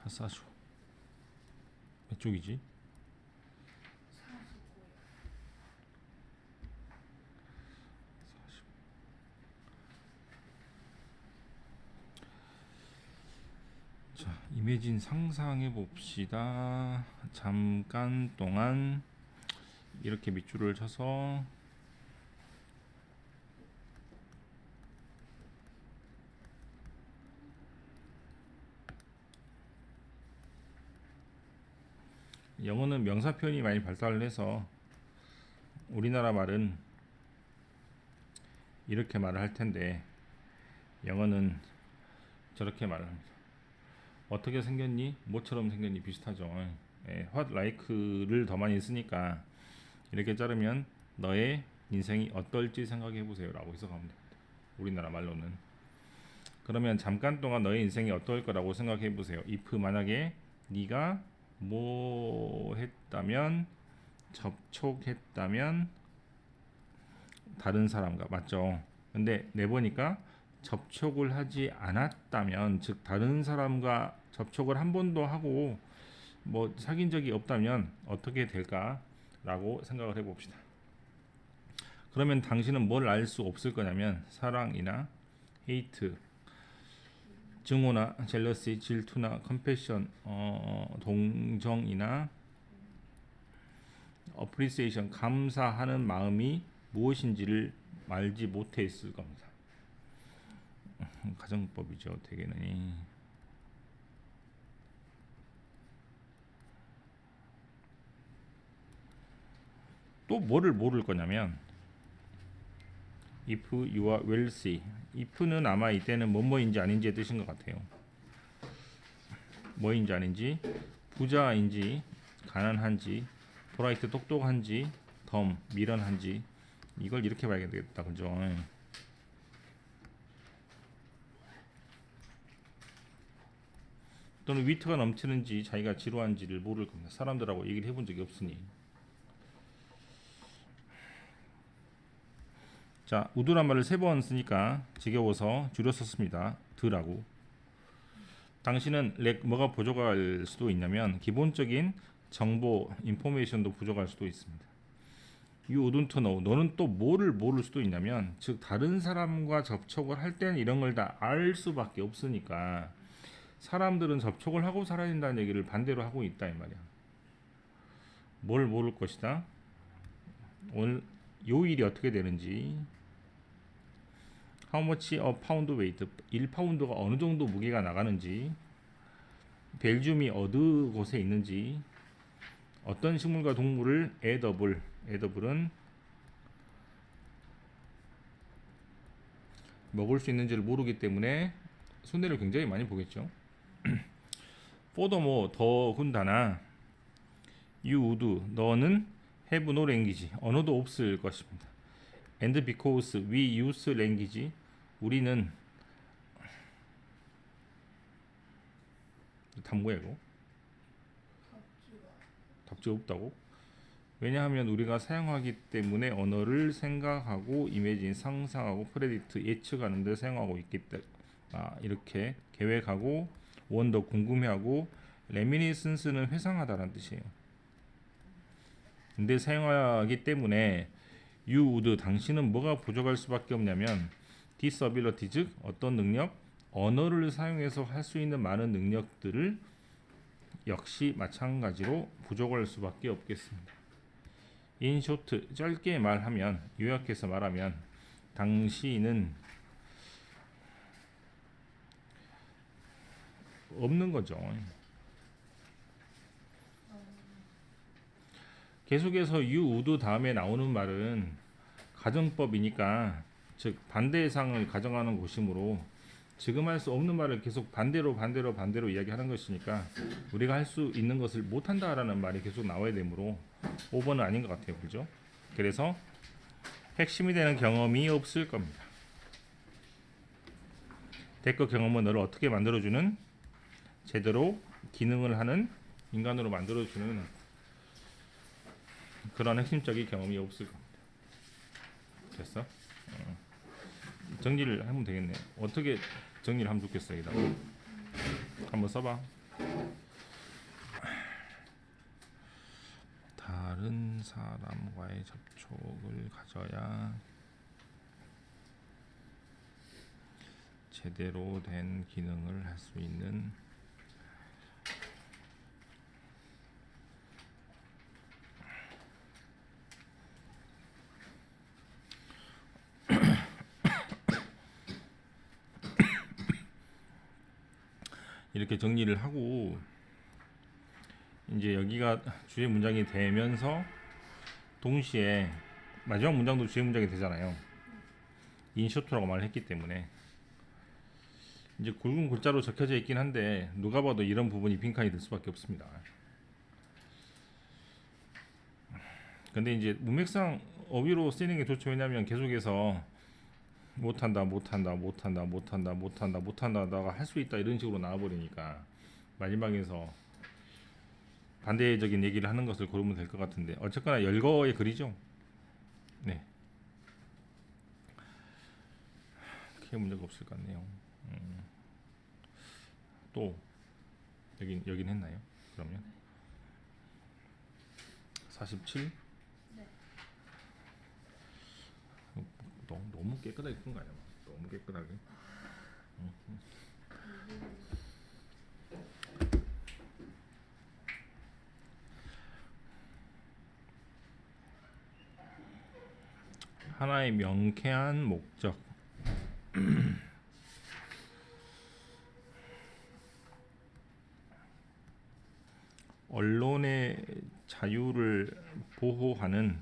사주 몇 쪽이지? 자, 이미진 상상해 봅시다. 잠깐 동안 이렇게 밑줄을 쳐서 영어는 명사 표현이 많이 발달을 해서 우리나라 말은 이렇게 말을 할 텐데 영어는 저렇게 말을 합니다. 어떻게 생겼니? 뭐처럼 생겼니? 비슷하죠. what like를 더 많이 쓰니까 이렇게 자르면 너의 인생이 어떨지 생각해 보세요 라고 해석하면 됩니다. 우리나라 말로는. 그러면 잠깐 동안 너의 인생이 어떨 거라고 생각해 보세요. if 만약에 네가 뭐 했다면, 접촉했다면 다른 사람과, 맞죠? 근데 내보니까 접촉을 하지 않았다면, 즉 다른 사람과 접촉을 한 번도 하고 뭐 사귄 적이 없다면 어떻게 될까라고 생각을 해봅시다. 그러면 당신은 뭘 알 수 없을 거냐면 사랑이나 헤이트, 증오나 젤러시, 질투나 컴패션, 동정이나 어프리시에이션, 감사하는 마음이 무엇인지를 알지 못했을 겁니다. 가정법이죠. 대개는 또 뭐를 모를 거냐면 if you are wealthy, if는 아마 이때는 뭐뭐인지 아닌지의 뜻인 것 같아요. 뭐인지 아닌지, 부자인지 가난한지, 브라이트 똑똑한지, 덤 미련한지, 이걸 이렇게 봐야 되겠다. 그죠? 또는 위트가 넘치는지 자기가 지루한지를 모를 겁니다. 사람들하고 얘기를 해본 적이 없으니. 자, 우드란 말을 3번 쓰니까 지겨워서 줄여 썼습니다. 드라고. 당신은 뭐가 부족할 수도 있냐면 기본적인 정보, 인포메이션도 부족할 수도 있습니다. You wouldn't know. 너는 또 뭐를 모를 수도 있냐면, 즉 다른 사람과 접촉을 할 때는 이런 걸 다 알 수밖에 없으니까 사람들은 접촉을 하고 살아야 된다는 얘기를 반대로 하고 있다 이 말이야. 뭘 모를 것이다. 오늘 요일이 어떻게 되는지, how much a pound weight, 1파운드가 어느 정도 무게가 나가는지, 벨gium이 어느 곳에 있는지, 어떤 식물과 동물을 에더블은 먹을 수 있는지를 모르기 때문에 손해를 굉장히 많이 보겠죠. furthermore, 더군다나 you would, 너는 have no language, 언어도 없을 것입니다. and because we use language, 우리는 답 뭐야 이거? 답지가 없다고? 왜냐하면 우리가 사용하기 때문에 언어를 생각하고 이미진, 상상하고 프레디트, 예측하는 데 사용하고 있기 때문에 이렇게 계획하고 원더, 궁금해하고 레미니센스는 회상하다라는 뜻이에요. 근데 사용하기 때문에 you would, 당신은 뭐가 부족할 수밖에 없냐면 disability, 즉 어떤 능력, 언어를 사용해서 할 수 있는 많은 능력들을 역시 마찬가지로 부족할 수밖에 없겠습니다. In short, 짧게 말하면, 요약해서 말하면 당신은 없는 거죠. 계속해서 you would 다음에 나오는 말은 가정법이니까, 즉 반대의 상을 가정하는 곳이므로 지금 할 수 없는 말을 계속 반대로 이야기하는 것이니까 우리가 할 수 있는 것을 못한다라는 말이 계속 나와야 되므로 5번은 아닌 것 같아요. 그죠? 그래서 핵심이 되는 경험이 없을 겁니다. 대거 경험은 너를 어떻게 만들어주는, 제대로 기능을 하는 인간으로 만들어주는 그런 핵심적인 경험이 없을 겁니다. 됐어? 정리를 하면 되겠네. 어떻게 정리를 하면 좋겠어? 여기다가 한번 써봐. 다른 사람과의 접촉을 가져야 제대로 된 기능을 할 수 있는 이렇게 정리를 하고 이제 여기가 주제 문장이 되면서 동시에 마지막 문장도 주제 문장이 되잖아요. 인쇼트라고 말을 했기 때문에 이제 굵은 글자로 적혀져 있긴 한데 누가 봐도 이런 부분이 빈칸이 될 수밖에 없습니다. 근데 이제 문맥상 어휘로 쓰이는 게 좋죠. 왜냐하면 계속해서 못한다가 할 수 있다 이런 식으로 나와버리니까 마지막에서 반대적인 얘기를 하는 것을 고르면 될 것 같은데 어쨌거나 열거의 글이죠. 네, 크게 문제가 없을 것 같네요. 또 여긴 했나요? 그러면 47? 네. 너무 깨끗하게 푼 거 아니야? 너무 깨끗하게. 하나의 명쾌한 목적. 언론의 자유를 보호하는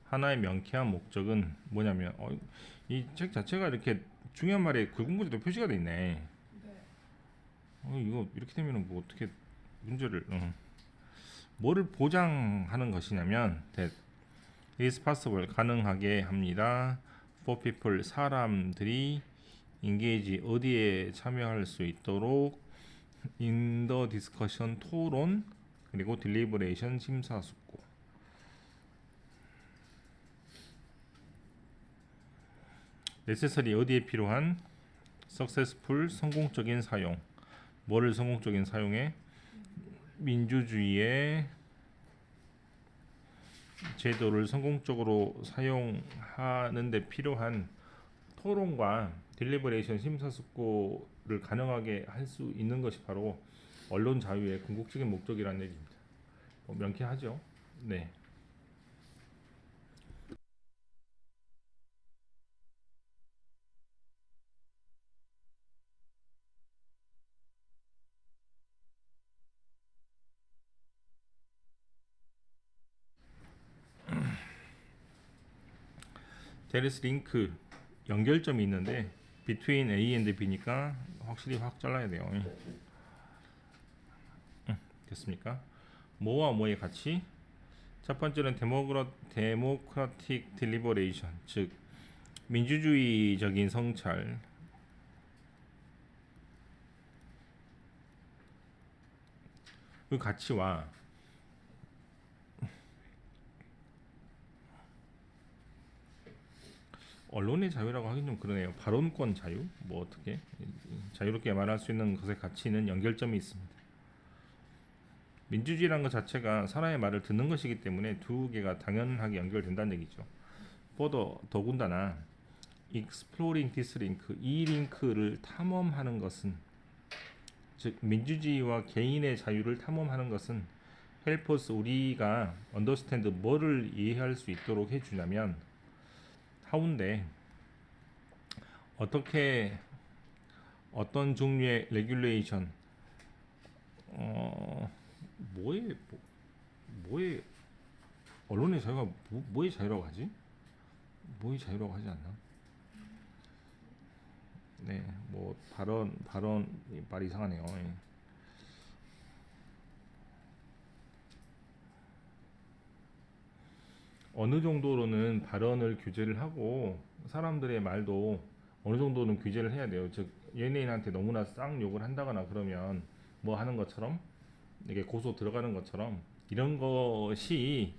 하나의 명쾌한 목적은 뭐냐면 이 책 자체가 이렇게 중요한 말에 굵은 글자로 표시가 돼 있네. 네. 이거 이렇게 되면은 뭐 어떻게 문제를 뭐를 보장하는 것이냐면 that is possible 가능하게 합니다. for people 사람들이 engage 어디에 참여할 수 있도록 in the discussion 토론 그리고 deliberation 심사숙고. necessary 어디에 필요한 successful 성공적인 사용. 뭐를 성공적인 사용해? 민주주의의 제도를 성공적으로 사용하는 데 필요한 토론과 딜리버레이션 심사숙고를 가능하게 할 수 있는 것이 바로 언론 자유의 궁극적인 목적이라는 얘기입니다. 명쾌하죠? 네. There is link 연결점이 있는데 between A and B니까 확실히 확 잘라야 돼요. 됐습니까? 뭐와 뭐의 같이? 첫 번째는 데모크라틱 딜리버레이션, 즉 민주주의적인 성찰. 그 가치와 언론의 자유라고 하긴 좀 그러네요. 발언권 자유, 뭐 어떻게 자유롭게 말할 수 있는 것의 가치는 연결점이 있습니다. 민주주의라는 것 자체가 사람의 말을 듣는 것이기 때문에 두 개가 당연하게 연결된다는 얘기죠. 더군다나 exploring this link, 이 링크를 탐험하는 것은, 즉 민주주의와 개인의 자유를 탐험하는 것은 help us 우리가 understand 뭐를 이해할 수 있도록 해주냐면 하운데 어떻게 어떤 종류의 레귤레이션 뭐의 언론의 자유가 뭐의 자유라고 하지? 뭐의 자유라고 하지 않나? 네, 뭐 발언 말이 이상하네요. 예. 어느 정도로는 발언을 규제를 하고 사람들의 말도 어느 정도는 규제를 해야 돼요. 즉 연예인한테 너무나 쌍욕을 한다거나 그러면 뭐 하는 것처럼 이게 고소 들어가는 것처럼 이런 것이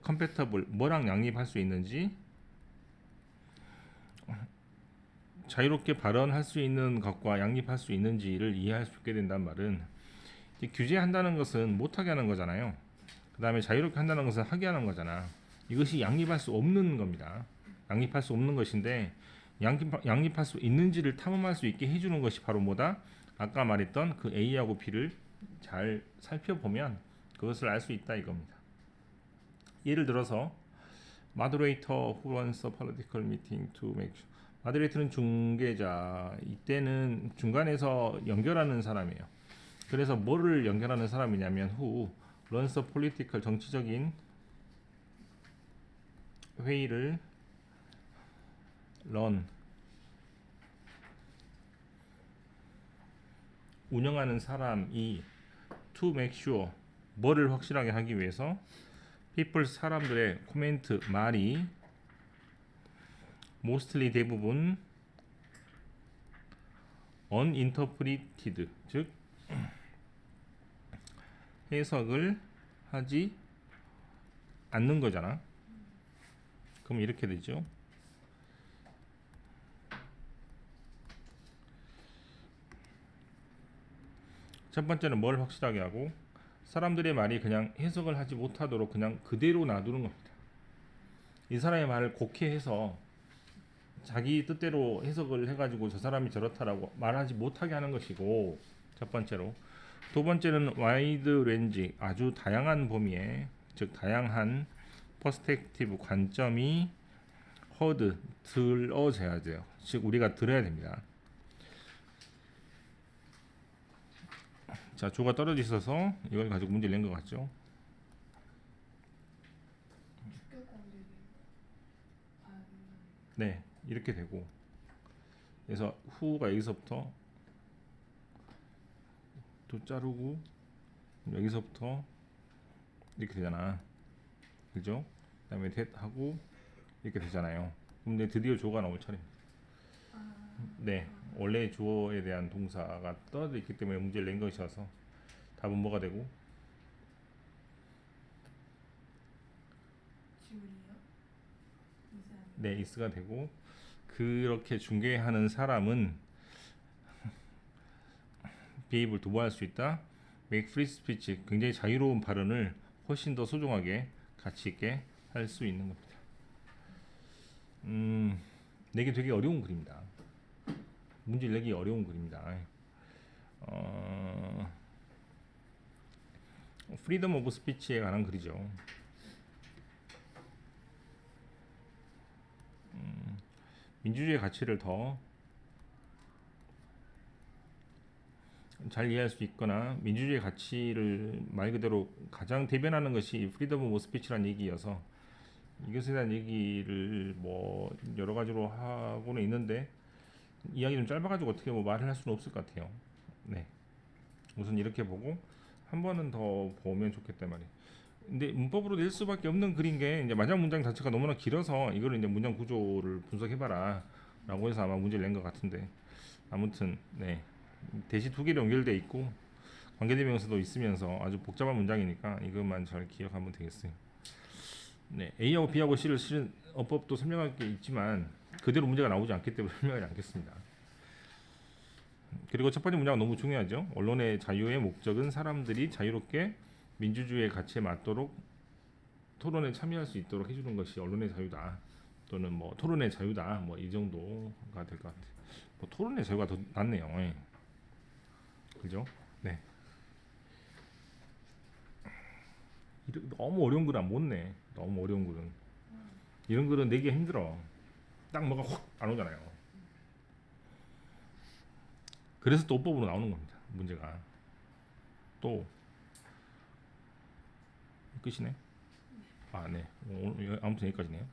컴패터블 뭐랑 양립할 수 있는지 자유롭게 발언할 수 있는 것과 양립할 수 있는지를 이해할 수 있게 된다는 말은 규제한다는 것은 못하게 하는 거잖아요. 그 다음에 자유롭게 한다는 것은 하게 하는 거잖아. 이것이 양립할 수 없는 겁니다. 양립할 수 없는 것인데 양립할 수 있는지를 탐험할 수 있게 해주는 것이 바로 뭐다? 아까 말했던 그 A하고 B를 잘 살펴보면 그것을 알 수 있다 이겁니다. 예를 들어서 Moderator who runs a political meeting to make sure. Moderator는 중개자. 이때는 중간에서 연결하는 사람이에요. 그래서 뭐를 연결하는 사람이냐면 who runs a political 정치적인 회의를 run 운영하는 사람이 to make sure 뭐를 확실하게 하기 위해서 people 사람들의 코멘트 말이 mostly 대부분 uninterpreted 즉 해석을 하지 않는 거잖아. 그럼 이렇게 되죠. 첫 번째는 뭘 확실하게 하고 사람들의 말이 그냥 해석을 하지 못하도록 그냥 그대로 놔두는 겁니다. 이 사람의 말을 곡해해서 자기 뜻대로 해석을 해가지고 저 사람이 저렇다라고 말하지 못하게 하는 것이고 첫 번째로 두 번째는 와이드 렌지 아주 다양한 범위에 즉 다양한 퍼스펙티브 관점이 허드 들어져야 돼요. 즉 우리가 들어야 됩니다. 자, 조가 떨어져 있어서 이걸 가지고 문제를 낸 것 같죠? 주격 관계를 봐야 된다는. 네, 이렇게 되고 그래서 후가 여기서부터 또 자르고 여기서부터 이렇게 되잖아, 그죠? 그다음에 하고 이렇게 되잖아요. 근데 드디어 조가 나올 차례입니다. 네, 원래 주어에 대한 동사가 떨어져 있기 때문에 문제를 낸 것이어서 답은 뭐가 되고? 지울이요? 이사님. 네, is가 되고 그렇게 중개하는 사람은 비입을 도모할 수 있다. make free speech 굉장히 자유로운 발언을 훨씬 더 소중하게 가치 있게 할 수 있는 겁니다. 내기 되게 어려운 그림이다. 문제를 내기 어려운 그림이다. 프리덤 오브 스피치에 관한 글이죠. 민주주의 가치를 더 잘 이해할 수 있거나 민주주의 가치를 말 그대로 가장 대변하는 것이 프리덤 오브 스피치라는 얘기여서 이것에 대한 얘기를 뭐 여러 가지로 하고는 있는데 이야기 좀 짧아가지고 어떻게 뭐 말을 할 수는 없을 것 같아요. 네, 우선 이렇게 보고 한 번은 더 보면 좋겠단 말이에요. 근데 문법으로 낼 수밖에 없는 글인 게 이제 마지막 문장 자체가 너무나 길어서 이거를 이제 문장 구조를 분석해봐라 라고 해서 아마 문제를 낸 것 같은데 아무튼 네, 대시 두 개로 연결돼 있고 관계대명사도 있으면서 아주 복잡한 문장이니까 이것만 잘 기억하면 되겠어요. 네, A하고 B하고 C를 실은 어법도 설명할 게 있지만 그대로 문제가 나오지 않기 때문에 설명하지 않겠습니다. 그리고 첫 번째 문장은 너무 중요하죠. 언론의 자유의 목적은 사람들이 자유롭게 민주주의의 가치에 맞도록 토론에 참여할 수 있도록 해주는 것이 언론의 자유다. 또는 뭐 토론의 자유다. 뭐 이 정도가 될 것 같아요. 뭐 토론의 자유가 더 낫네요. 예. 그죠? 네. 너무 어려운 글은 못 내. 너무 어려운 글은 이런 글은 내기 힘들어. 딱 뭐가 확 안 오잖아요. 그래서 또 어법으로 나오는 겁니다. 문제가 또 끝이네. 아, 네. 오늘 아무튼 여기까지네요.